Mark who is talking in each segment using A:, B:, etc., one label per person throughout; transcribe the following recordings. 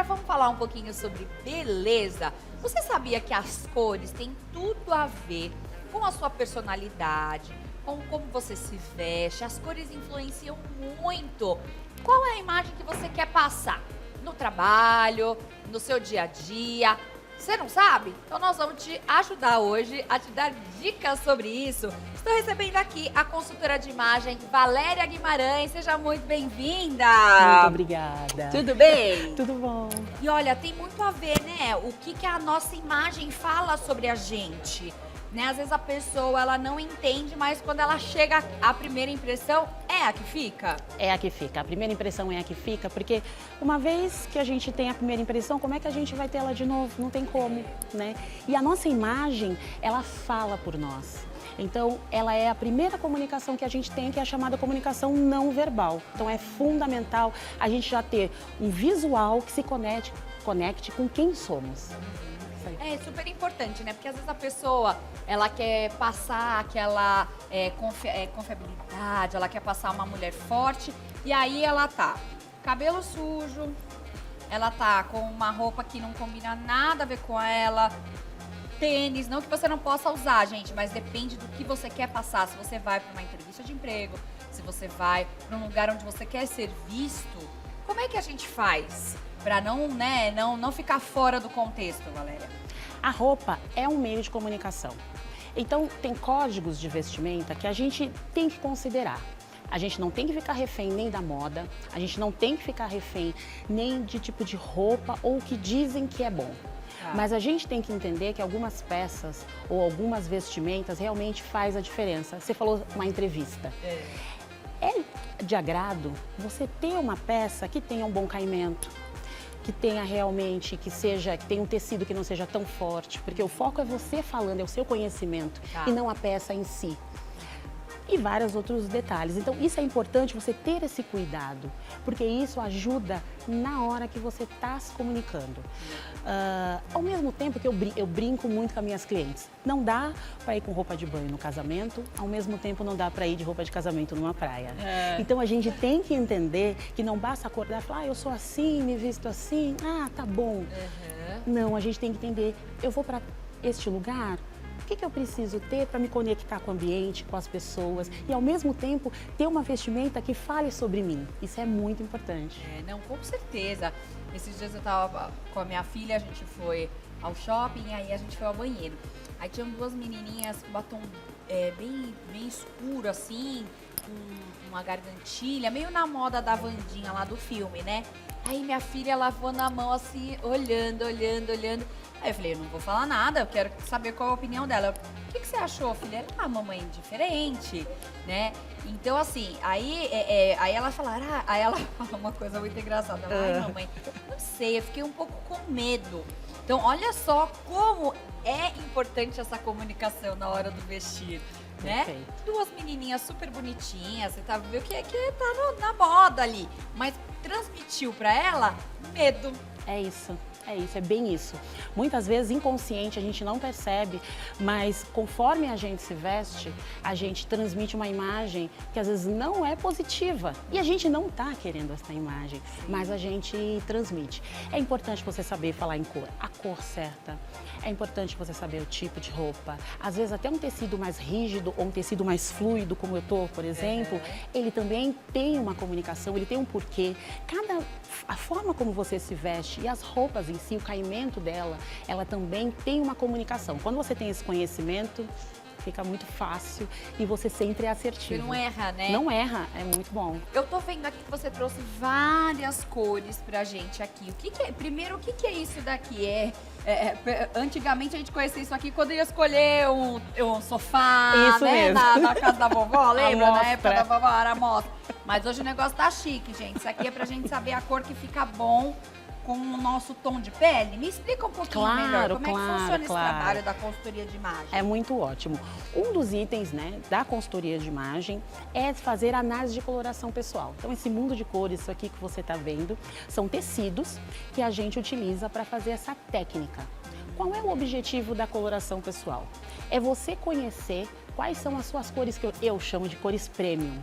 A: vamos falar um pouquinho sobre beleza. Você sabia que as cores têm tudo a ver com a sua personalidade, com como você se veste? As cores influenciam muito. Qual é a imagem que você quer passar? No trabalho, no seu dia a dia? Você não sabe? Então nós vamos te ajudar hoje a te dar dicas sobre isso. Estou recebendo aqui a consultora de imagem Valéria Guimarães. Seja muito bem-vinda.
B: Muito obrigada.
A: Tudo bem?
B: Tudo bom.
A: E olha, tem muito a ver, né? O que a nossa imagem fala sobre a gente. Né? Às vezes a pessoa, ela não entende, mas quando ela chega, a primeira impressão é a que fica?
B: É a que fica. A primeira impressão é a que fica, porque uma vez que a gente tem a primeira impressão, como é que a gente vai ter ela de novo? Não tem como, né? E a nossa imagem, ela fala por nós. Então, ela é a primeira comunicação que a gente tem, que é a chamada comunicação não verbal. Então, é fundamental a gente já ter um visual que se conecte com quem somos.
A: É super importante, né? Porque às vezes a pessoa, ela quer passar aquela confiabilidade, ela quer passar uma mulher forte, e aí ela tá cabelo sujo, ela tá com uma roupa que não combina nada a ver com ela, tênis, não que você não possa usar, gente, mas depende do que você quer passar. Se você vai para uma entrevista de emprego, se você vai para um lugar onde você quer ser visto, como é que a gente faz para não ficar fora do contexto, Valéria?
B: A roupa é um meio de comunicação. Então, tem códigos de vestimenta que a gente tem que considerar. A gente não tem que ficar refém nem da moda, a gente não tem que ficar refém nem de tipo de roupa ou que dizem que é bom. Mas a gente tem que entender que algumas peças ou algumas vestimentas realmente faz a diferença. Você falou uma entrevista. É de agrado você ter uma peça que tenha um bom caimento, que tenha realmente, que tenha um tecido que não seja tão forte, porque o foco é você falando, é o seu conhecimento e não a peça em si. E vários outros detalhes. Então, isso é importante você ter esse cuidado, porque isso ajuda na hora que você está se comunicando. Ao mesmo tempo que eu brinco muito com as minhas clientes, não dá para ir com roupa de banho no casamento, ao mesmo tempo não dá para ir de roupa de casamento numa praia. Então, a gente tem que entender que não basta acordar e falar, eu sou assim, me visto assim, tá bom. Não, a gente tem que entender, eu vou para este lugar, o que eu preciso ter para me conectar com o ambiente, com as pessoas e, ao mesmo tempo, ter uma vestimenta que fale sobre mim. Isso é muito importante.
A: Não, com certeza. Esses dias eu estava com a minha filha, a gente foi ao shopping, aí a gente foi ao banheiro. Aí tinham duas menininhas com batom bem escuro, assim, com uma gargantilha, meio na moda da Wandinha lá do filme, né? Aí minha filha lavando a mão assim, olhando. Aí eu falei, eu não vou falar nada, eu quero saber qual é a opinião dela. O que você achou, filha? Mamãe, diferente, né? Então, assim, aí ela falaram, aí ela falou uma coisa muito engraçada. Ai, mamãe, não sei, eu fiquei um pouco com medo. Então, olha só como é importante essa comunicação na hora do vestir, né?
B: Perfeito.
A: Duas menininhas super bonitinhas, você tá vendo que tá na moda ali, mas transmitiu pra ela medo.
B: É isso, é bem isso. Muitas vezes, inconsciente, a gente não percebe, mas conforme a gente se veste, a gente transmite uma imagem que às vezes não é positiva. E a gente não tá querendo essa imagem, mas a gente transmite. É importante você saber falar em cor, a cor certa. É importante você saber o tipo de roupa. Às vezes até um tecido mais rígido ou um tecido mais fluido, como eu tô, por exemplo, ele também tem uma comunicação, ele tem um porquê. A forma como você se veste e as roupas em si, o caimento dela, ela também tem uma comunicação. Quando você tem esse conhecimento, fica muito fácil e você sempre é assertivo.
A: Você não erra, né?
B: Não erra, é muito bom.
A: Eu tô vendo aqui que você trouxe várias cores pra gente aqui. Primeiro, o que é isso daqui? Antigamente a gente conhecia isso aqui quando ia escolher um sofá,
B: Isso
A: né?
B: mesmo.
A: Na casa da vovó, lembra? Na
B: Amostra.
A: época da vovó era a mostra. Mas hoje o negócio tá chique, gente. Isso aqui é pra gente saber a cor que fica bom com o nosso tom de pele. Me explica um pouquinho melhor como é que funciona esse trabalho da consultoria de imagem.
B: É muito ótimo. Um dos itens, né, da consultoria de imagem é fazer análise de coloração pessoal. Então, esse mundo de cores, isso aqui que você está vendo, são tecidos que a gente utiliza para fazer essa técnica. Qual é o objetivo da coloração pessoal? É você conhecer quais são as suas cores que eu chamo de cores premium.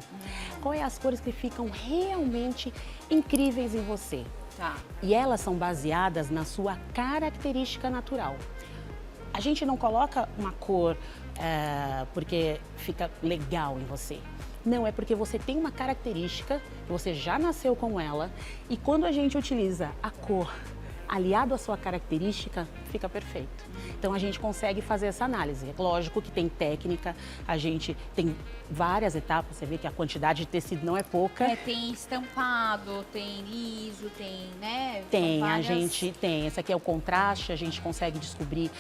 B: Quais as cores que ficam realmente incríveis em você?
A: Tá.
B: E elas são baseadas na sua característica natural. A gente não coloca uma cor porque fica legal em você. Não, é porque você tem uma característica, que você já nasceu com ela, e quando a gente utiliza a cor aliado à sua característica, fica perfeito. Então a gente consegue fazer essa análise. É lógico que tem técnica, a gente tem várias etapas, você vê que a quantidade de tecido não é pouca.
A: Tem estampado, tem liso, tem, né?
B: Tem,
A: várias...
B: a gente tem. Esse aqui é o contraste, a gente consegue descobrir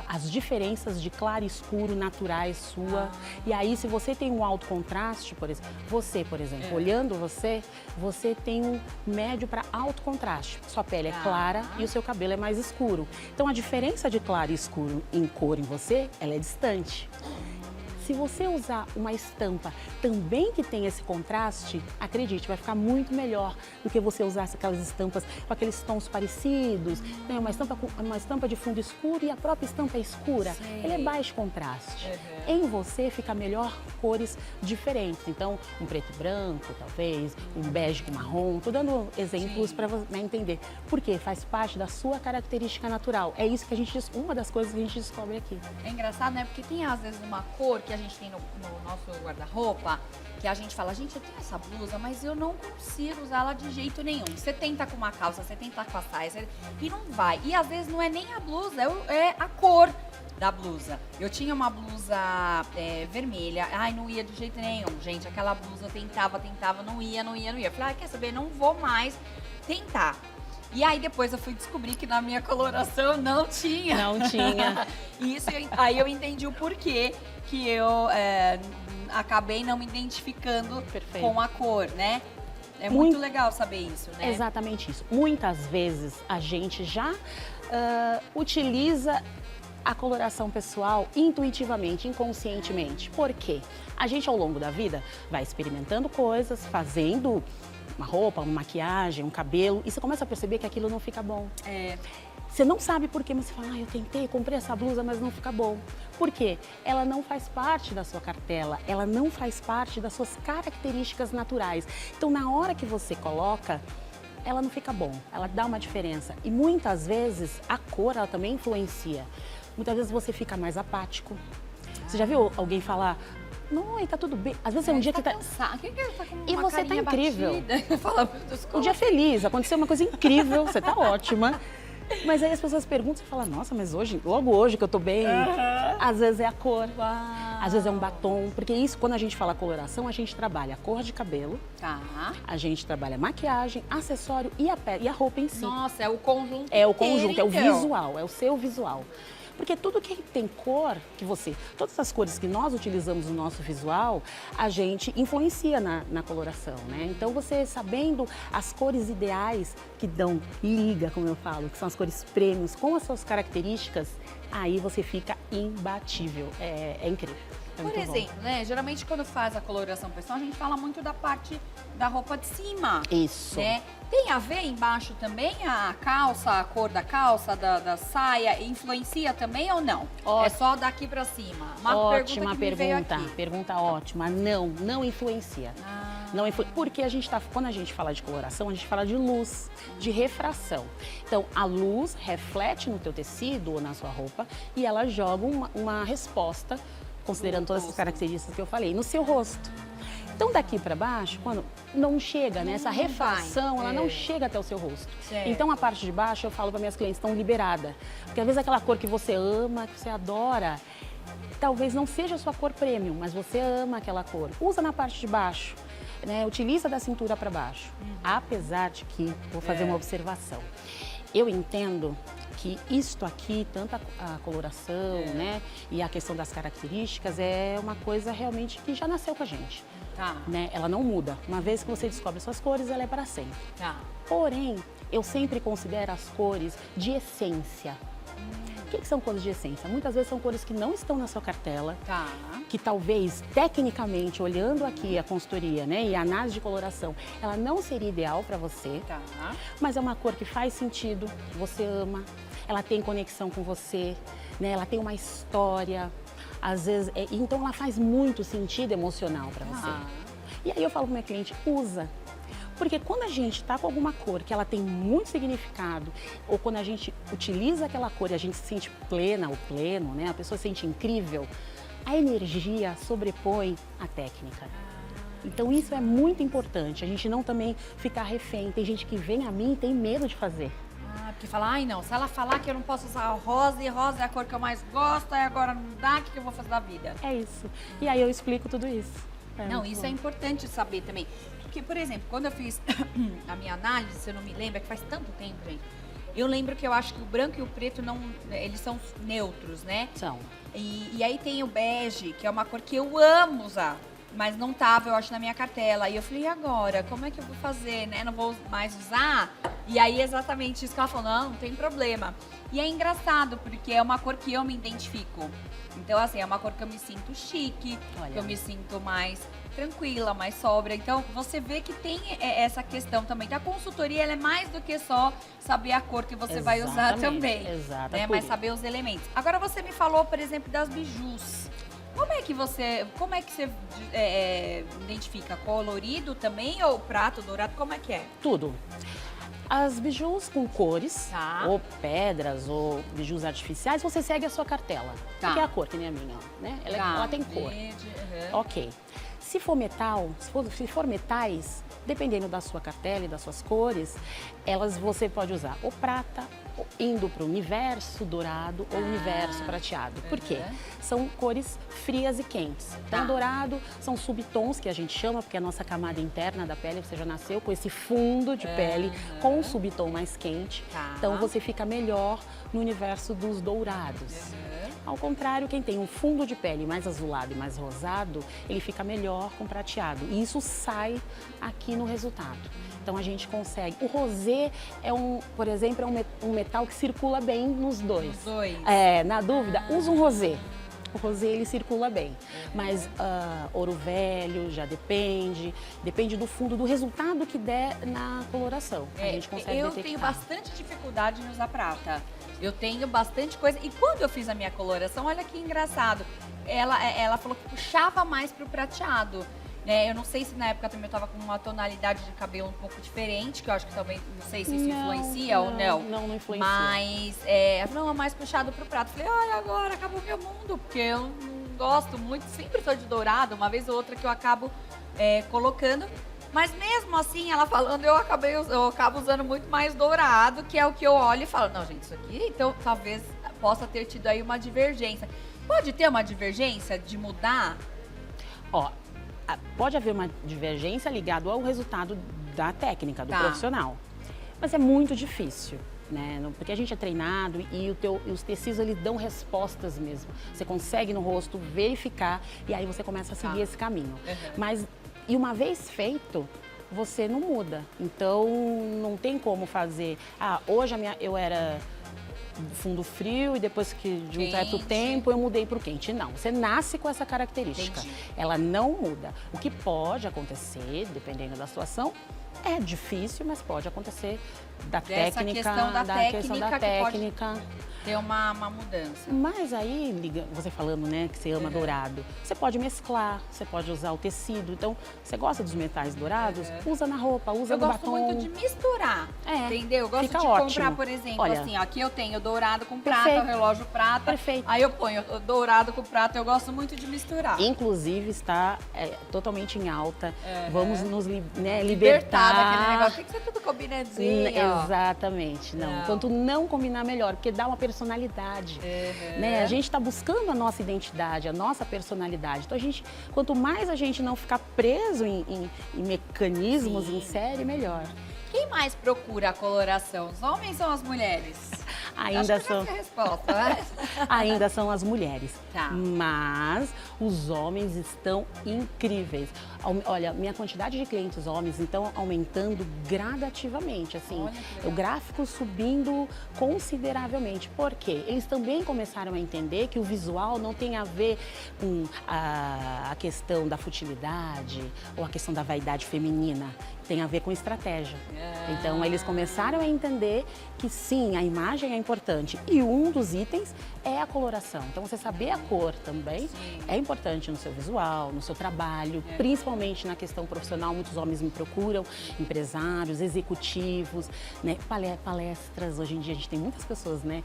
B: as diferenças de claro e escuro naturais sua. E aí, se você tem um alto contraste, por exemplo, olhando você tem um médio para alto contraste. Sua pele é clara e o seu cabelo é mais escuro. Então, a diferença de claro e escuro em cor em você, ela é distante. Se você usar uma estampa também que tem esse contraste, acredite, vai ficar muito melhor do que você usar aquelas estampas com aqueles tons parecidos. Tem uma estampa de fundo escuro e a própria estampa é escura. Ela é baixo contraste. Em você fica melhor cores diferentes. Então, um preto e branco, talvez, um bege com marrom. Estou dando exemplos para você entender. Porque faz parte da sua característica natural. É isso que uma das coisas que a gente descobre aqui.
A: É engraçado, né? Porque tem às vezes uma cor que a gente tem no nosso guarda-roupa, que a gente fala, gente, eu tenho essa blusa, mas eu não consigo usar ela de jeito nenhum. Você tenta com uma calça, você tenta com a saia, e não vai. E às vezes não é nem a blusa, é a cor da blusa. Eu tinha uma blusa vermelha, não ia de jeito nenhum, gente. Aquela blusa eu tentava, não ia. Eu falei, quer saber, não vou mais tentar. E aí depois eu fui descobrir que na minha coloração não tinha.
B: Não tinha.
A: Aí eu entendi o porquê que eu acabei não me identificando com a cor, né? É muito legal saber isso, né?
B: Exatamente isso. Muitas vezes a gente já utiliza a coloração pessoal intuitivamente, inconscientemente. Por quê? A gente, ao longo da vida, vai experimentando coisas, fazendo uma roupa, uma maquiagem, um cabelo, e você começa a perceber que aquilo não fica bom. Você não sabe por quê, mas você fala, eu tentei, comprei essa blusa, mas não fica bom. Por quê? Ela não faz parte da sua cartela, ela não faz parte das suas características naturais. Então, na hora que você coloca, ela não fica bom, ela dá uma diferença. E muitas vezes, a cor, ela também influencia. Muitas vezes você fica mais apático. Você já viu alguém falar, não, tá tudo bem. Às vezes é um dia que tá
A: cansado. Tá com
B: e você tá incrível.
A: Um
B: dia feliz, aconteceu uma coisa incrível, você tá ótima. Mas aí as pessoas perguntam, você fala, nossa, mas logo hoje que eu tô bem. Às vezes é a cor, às vezes é um batom. Porque isso, quando a gente fala coloração, a gente trabalha a cor de cabelo, a gente trabalha maquiagem, acessório e a roupa em si.
A: Nossa, é o conjunto.
B: É o conjunto,
A: inteiro,
B: é o visual, é o seu visual. Porque tudo que tem cor, todas as cores que nós utilizamos no nosso visual, a gente influencia na coloração, né? Então você sabendo as cores ideais que dão liga, como eu falo, que são as cores prêmios, com as suas características, aí você fica imbatível. É incrível.
A: Por exemplo, né? Geralmente quando faz a coloração pessoal, a gente fala muito da parte da roupa de cima.
B: Isso.
A: Né? Tem a ver embaixo também a calça, a cor da calça, da saia, influencia também ou não? É só daqui pra cima?
B: Ótima pergunta ótima. Não influencia. Porque quando a gente fala de coloração, a gente fala de luz, de refração. Então, a luz reflete no teu tecido ou na sua roupa e ela joga uma resposta, considerando todas essas características que eu falei, no seu rosto. Então, daqui para baixo, quando não chega, né? Essa refração, ela não chega até o seu rosto.
A: Certo.
B: Então, a parte de baixo, eu falo para minhas clientes, estão liberadas. Porque às vezes aquela cor que você ama, que você adora, talvez não seja a sua cor premium, mas você ama aquela cor. Usa na parte de baixo, né? Utiliza da cintura para baixo. Apesar de que, vou fazer uma observação, eu entendo que isto aqui, tanto a coloração, né, e a questão das características, é uma coisa realmente que já nasceu com a gente. Né? Ela não muda. Uma vez que você descobre suas cores, ela é para sempre. Porém, eu sempre considero as cores de essência. O que são cores de essência? Muitas vezes são cores que não estão na sua cartela, que talvez, tecnicamente, olhando aqui a consultoria, né, e a análise de coloração, ela não seria ideal para você, mas é uma cor que faz sentido, você ama, ela tem conexão com você, né, ela tem uma história, às vezes, então ela faz muito sentido emocional para você. E aí eu falo para minha cliente, usa. Porque quando a gente está com alguma cor que ela tem muito significado, ou quando a gente utiliza aquela cor e a gente se sente plena ou pleno, né? A pessoa se sente incrível, a energia sobrepõe a técnica. Então isso é muito importante, a gente não também ficar refém. Tem gente que vem a mim e tem medo de fazer.
A: Porque fala, ai não, se ela falar que eu não posso usar rosa, e rosa é a cor que eu mais gosto, aí agora não dá, o que eu vou fazer da vida?
B: É isso. E aí eu explico tudo isso.
A: Não, isso é importante saber também. Porque, por exemplo, quando eu fiz a minha análise, se eu não me lembro, é que faz tanto tempo, gente. Eu lembro que eu acho que o branco e o preto, não, eles são neutros, né?
B: São.
A: E aí tem o bege, que é uma cor que eu amo usar. Mas não tava, eu acho, na minha cartela. E eu falei, e agora? Como é que eu vou fazer, né? Não vou mais usar? E aí, exatamente isso que ela falou, não tem problema. E é engraçado, porque é uma cor que eu me identifico. Então, assim, é uma cor que eu me sinto chique, que eu me sinto mais tranquila, mais sóbria. Então, você vê que tem essa questão também. Que a consultoria, ela é mais do que só saber a cor que você vai usar também.
B: Exato.
A: Né? Mas saber os elementos. Agora, você me falou, por exemplo, das bijus. Como é que você identifica? Colorido também ou prato, dourado? Como é que é?
B: Tudo. As bijus com cores, ou pedras, ou bijus artificiais, você segue a sua cartela. Que é a cor, que nem a minha, né? Ela tem cor.
A: Verde,
B: Ok. Se for metal, se for metais, dependendo da sua cartela e das suas cores, você pode usar ou prata, indo para o universo dourado ou universo prateado. Por quê? São cores frias e quentes. Então, dourado são subtons que a gente chama, porque a nossa camada interna da pele, você já nasceu com esse fundo de pele com um subtom mais quente. Então, você fica melhor no universo dos dourados. Ao contrário, quem tem um fundo de pele mais azulado e mais rosado, ele fica melhor com prateado. E isso sai aqui no resultado. Então a gente consegue. O rosé por exemplo, é um metal que circula bem nos dois. Na dúvida, usa um rosé. O rosé, ele circula bem. Mas ouro velho já depende do fundo, do resultado que der na coloração. A gente consegue detectar.
A: Eu tenho bastante dificuldade em usar prata. Eu tenho bastante coisa. E quando eu fiz a minha coloração, olha que engraçado. Ela falou que puxava mais pro prateado. Eu não sei se na época também eu tava com uma tonalidade de cabelo um pouco diferente, que eu acho que também, não sei se isso influencia ou não.
B: Não influencia.
A: Mas, não, é mais puxado pro prato. Falei, olha, agora acabou meu mundo, porque eu não gosto muito, sempre tô de dourado, uma vez ou outra que eu acabo colocando. Mas mesmo assim, ela falando, eu acabo usando muito mais dourado, que é o que eu olho e falo, não, gente, isso aqui, então talvez possa ter tido aí uma divergência. Pode ter uma divergência de mudar?
B: Pode haver uma divergência ligada ao resultado da técnica, do profissional. Mas é muito difícil, né? Porque a gente é treinado e os tecidos, eles dão respostas mesmo. Você consegue no rosto verificar e aí você começa a seguir esse caminho. Mas, e uma vez feito, você não muda. Então, não tem como fazer... hoje eu era fundo frio e depois de um certo tempo eu mudei para o quente. Não, você nasce com essa característica. Ela não muda. O que pode acontecer, dependendo da situação, é difícil, mas pode acontecer da técnica, questão da técnica.
A: Ter uma mudança.
B: Mas aí, você falando, né, que você ama dourado, você pode mesclar, você pode usar o tecido. Então, você gosta dos metais dourados? Usa na roupa, usa no batom.
A: Eu gosto muito de misturar, entendeu? Eu gosto de comprar, por exemplo, assim, ó, aqui eu tenho dourado com prata, o relógio prata.
B: Perfeito.
A: Aí eu ponho dourado com prata, eu gosto muito de misturar.
B: Inclusive, está totalmente em alta. Vamos nos libertar
A: daquele negócio. Tem que ser tudo combinadinho.
B: Exatamente. Não. Quanto não combinar, melhor, porque dá uma personalidade. Né? A gente está buscando a nossa identidade, a nossa personalidade. Então, quanto mais a gente não ficar preso em mecanismos, em série, melhor.
A: Quem mais procura a coloração? Os homens ou as mulheres?
B: Ainda são.
A: Essa é a resposta, né?
B: Ainda são as mulheres.
A: Tá.
B: Mas os homens estão incríveis. Olha, minha quantidade de clientes homens estão aumentando gradativamente, assim. O gráfico subindo consideravelmente. Por quê? Eles também começaram a entender que o visual não tem a ver com a questão da futilidade ou a questão da vaidade feminina. Tem a ver com estratégia. Então, eles começaram a entender que sim, a imagem é importante. E um dos itens é a coloração. Então, você saber a cor também é importante no seu visual, no seu trabalho, principalmente principalmente na questão profissional, muitos homens me procuram, empresários, executivos, né, palestras. Hoje em dia a gente tem muitas pessoas, né,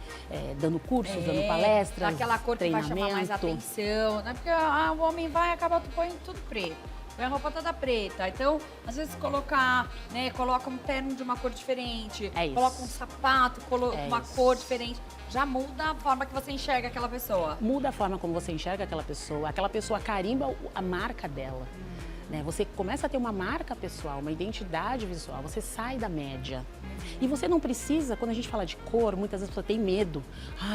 B: dando cursos, dando palestras,
A: aquela cor que vai chamar mais atenção, né? Porque o homem vai e acaba põe tudo preto. Põe a roupa toda preta. Então, às vezes coloca um terno de uma cor diferente, coloca um sapato, uma cor diferente. Já muda a forma que você enxerga aquela pessoa.
B: Muda a forma como você enxerga aquela pessoa carimba a marca dela. Né? Você começa a ter uma marca pessoal, uma identidade visual, você sai da média. E você não precisa, quando a gente fala de cor, muitas vezes a pessoa tem medo.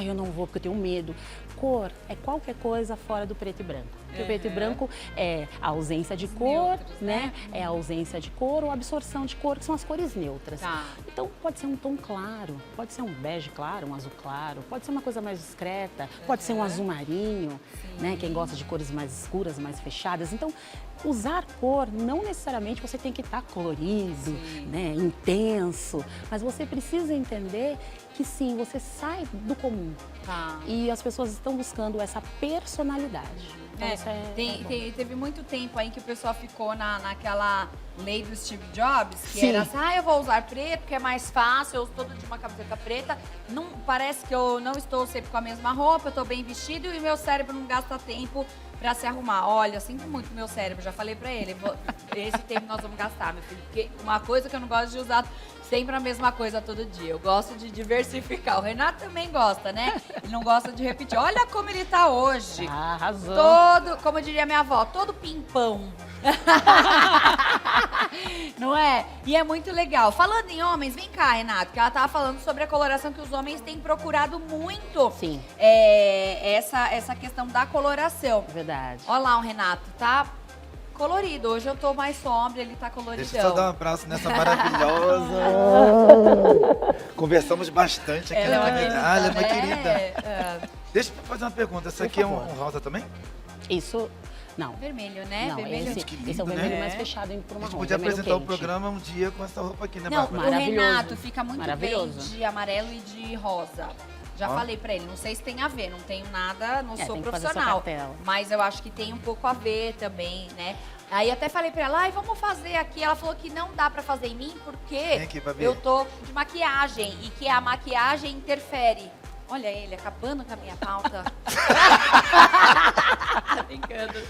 B: Eu não vou porque eu tenho medo. Cor é qualquer coisa fora do preto e branco. Porque o preto e branco é a ausência de cor, neutros, né? É a ausência de cor ou absorção de cor, que são as cores neutras.
A: Tá.
B: Então pode ser um tom claro, pode ser um bege claro, um azul claro, pode ser uma coisa mais discreta, pode ser um azul marinho, né? Quem gosta de cores mais escuras, mais fechadas. Então, usar cor, não necessariamente você tem que estar colorido, né, intenso, mas você precisa entender que sim, você sai do comum. E as pessoas estão buscando essa personalidade. Então,
A: teve muito tempo aí que o pessoal ficou naquela lei do Steve Jobs, que era assim, eu vou usar preto porque é mais fácil, eu uso todo de uma camiseta preta, não, parece que eu não estou sempre com a mesma roupa, eu estou bem vestido e meu cérebro não gasta tempo pra se arrumar. Olha, eu sinto muito meu cérebro, já falei pra ele, esse tempo nós vamos gastar, meu filho, porque uma coisa que eu não gosto de usar sempre a mesma coisa todo dia, eu gosto de diversificar. O Renato também gosta, né? Ele não gosta de repetir. Olha como ele tá hoje.
B: Arrasou.
A: Como diria minha avó, todo pimpão. Não é? E é muito legal. Falando em homens, vem cá, Renato, que ela tava falando sobre a coloração que os homens têm procurado muito.
B: Sim.
A: Essa questão da coloração.
B: Verdade.
A: Olha lá o Renato, tá colorido. Hoje eu tô mais sombra, ele tá coloridão.
C: Deixa eu só dar um abraço nessa maravilhosa. Conversamos bastante aqui na caminhada. Ela é uma querida. Deixa eu fazer uma pergunta. Essa aqui é um rosa também?
B: Isso, não.
A: Vermelho, né?
B: Não,
A: vermelho.
B: esse é o vermelho mais fechado indo pro
C: A
B: marrom.
C: gente podia apresentar o programa um dia com essa roupa aqui, né,
A: Não,
C: Bárbara?
A: o Renato fica muito bem
B: Maravilhoso.
A: de amarelo e de rosa. Já falei pra ele, não sei se tem a ver, não tenho nada, não sou
B: tem que fazer
A: profissional.
B: sua cartela.
A: Mas eu acho que tem um pouco a ver também, né? Aí até falei pra ela, vamos fazer aqui. Ela falou que não dá pra fazer em mim porque eu tô de maquiagem e que a maquiagem interfere. Olha ele, acabando com a minha pauta. Brincando.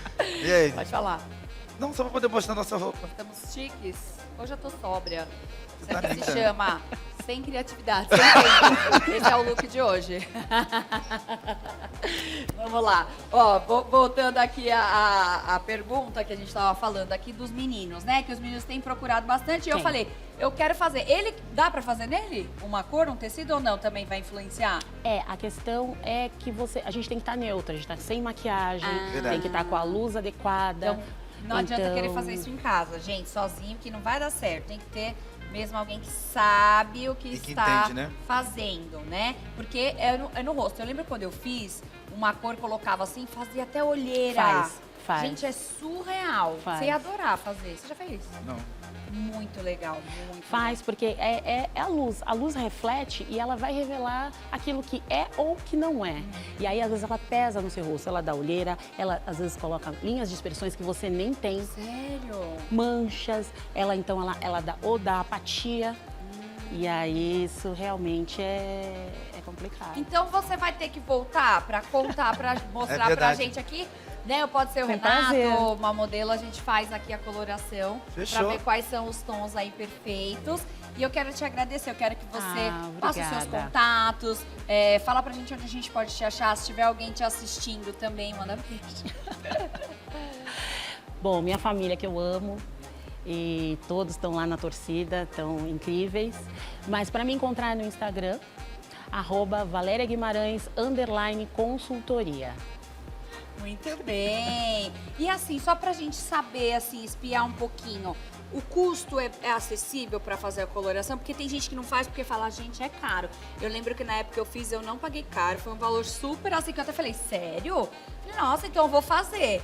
C: E aí?
A: Pode falar.
C: Não, só pra poder mostrar nossa roupa.
A: Estamos chiques. Hoje eu tô sóbria. Isso
C: Tá
A: aqui
C: linda.
A: se chama sem criatividade, sem tempo. Esse é o look de hoje. Vamos lá. Ó, voltando aqui a pergunta que a gente tava falando aqui dos meninos, né? Que os meninos têm procurado bastante. E eu falei, eu quero fazer. Ele, dá pra fazer nele? Uma cor, um tecido ou não? Também vai influenciar?
B: A questão é que a gente tem que estar neutra, a gente tá sem maquiagem,
C: Verdade.
B: tem que estar com a luz adequada.
A: Então, não adianta querer fazer isso em casa, gente, sozinho, que não vai dar certo. Tem que ter mesmo alguém que sabe o que
C: E que
A: está
C: entende, né?
A: fazendo, né? Porque é no rosto. Eu lembro quando eu fiz, uma cor colocava assim, fazia até olheira.
B: Faz.
A: Gente, é surreal.
B: Faz.
A: Você ia adorar fazer. Você já fez?
C: Não.
A: Muito legal, muito
B: Faz, porque é a luz. A luz reflete e ela vai revelar aquilo que é ou que não é. E aí, às vezes, ela pesa no seu rosto, ela dá olheira, ela, às vezes, coloca linhas de expressões que você nem tem.
A: Sério?
B: Manchas, ela dá apatia. E aí, isso realmente é complicado.
A: Então você vai ter que voltar pra contar, pra mostrar pra
C: verdade.
A: gente aqui, né? Pode ser o
B: Com
A: Renato,
B: prazer.
A: uma modelo, a gente faz aqui a coloração.
C: Fechou.
A: Pra ver quais são os tons aí perfeitos. E eu quero te agradecer, eu quero que você passe os seus
B: obrigada.
A: contatos, fala pra gente onde a gente pode te achar. Se tiver alguém te assistindo também, manda beijo.
B: Bom, minha família que eu amo. E todos estão lá na torcida, estão incríveis. Mas para me encontrar no Instagram, @ValeriaGuimarães_consultoria.
A: Muito bem. E assim, só pra gente saber, assim, espiar um pouquinho, o custo é acessível pra fazer a coloração? Porque tem gente que não faz porque fala, gente, é caro. Eu lembro que na época que eu fiz, eu não paguei caro, foi um valor super assim, que eu até falei, sério? Falei, nossa, então eu vou fazer.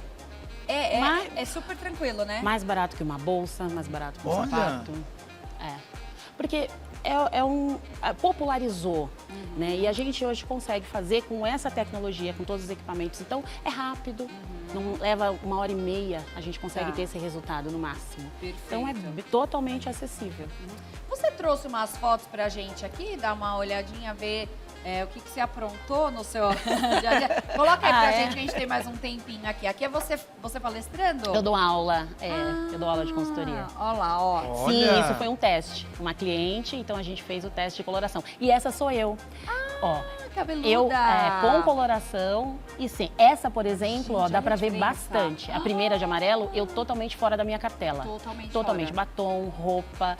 A: É super tranquilo, né?
B: Mais barato que uma bolsa, mais barato que um
C: Olha!
B: sapato. Porque popularizou, né? E a gente hoje consegue fazer com essa tecnologia, com todos os equipamentos. Então, é rápido, não leva 1h30, a gente consegue ter esse resultado no máximo.
A: Perfeito.
B: Então, é totalmente acessível.
A: Você trouxe umas fotos pra gente aqui, dá uma olhadinha, ver o que você aprontou no seu dia a dia. Coloca aí pra gente que a gente tem mais um tempinho aqui. Aqui é você palestrando?
B: Eu dou aula, eu dou aula de consultoria.
A: Olha lá, ó.
B: Sim, isso foi um teste. Uma cliente, então a gente fez o teste de coloração. E essa sou eu. Ó,
A: cabeluda.
B: eu com coloração e sim. Essa, por exemplo,
A: Gente,
B: ó, dá pra
A: olha a
B: ver
A: diferença.
B: bastante. A primeira de amarelo, eu totalmente fora da minha cartela.
A: Totalmente fora.
B: Batom, roupa.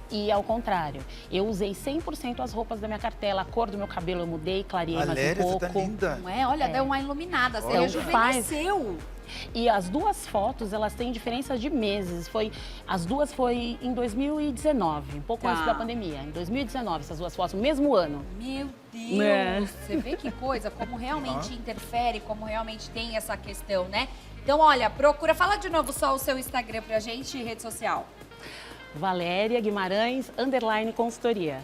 B: E ao contrário, eu usei 100% as roupas da minha cartela, a cor do meu cabelo eu mudei, clareei mais
C: Valéria,
B: um
C: você
B: pouco.
C: tá linda.
A: Não é? Olha, deu uma iluminada. Você
C: Olha.
A: rejuvenesceu.
B: E as duas fotos, elas têm diferença de meses. As duas foi em 2019, um pouco
A: Tá.
B: antes da pandemia. Em 2019, essas duas fotos, no mesmo ano.
A: Meu Deus!
B: É.
A: Você vê que coisa, como realmente interfere, como realmente tem essa questão, né? Então, olha, procura. Fala de novo só o seu Instagram pra gente e rede social.
B: Valéria Guimarães, _consultoria.